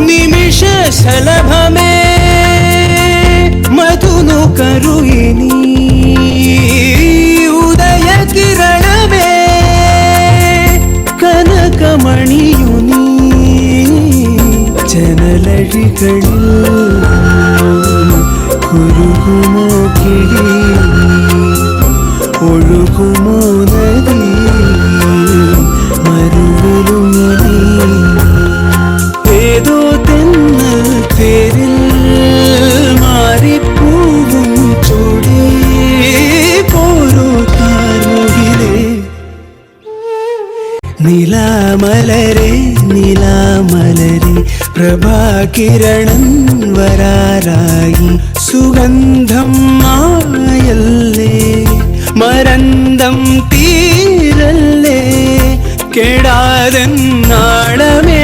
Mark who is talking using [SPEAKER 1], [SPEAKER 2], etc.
[SPEAKER 1] നിമിഷ ശലഭമേ മധുനു കരുയിനി ഉദയ കിരണമേ കനകമണിയുനി ജനലഴികളിൽ കുരുകുമോ കിളി ഒഴുകുമോ നദി മരുവിലുങ്ങി ഏതോ തെന്നൽ പേരിൽ മാറിപ്പൂവും ചൂടി പോരോ കാർമുകിലേ നിലാമലരെ നിലാമലരെ പ്രഭാകിരണം വരാറായി സുഗന്ധം മായല്ലേ മരന്തം തീരല്ലേ കെടാതെ നാളമേ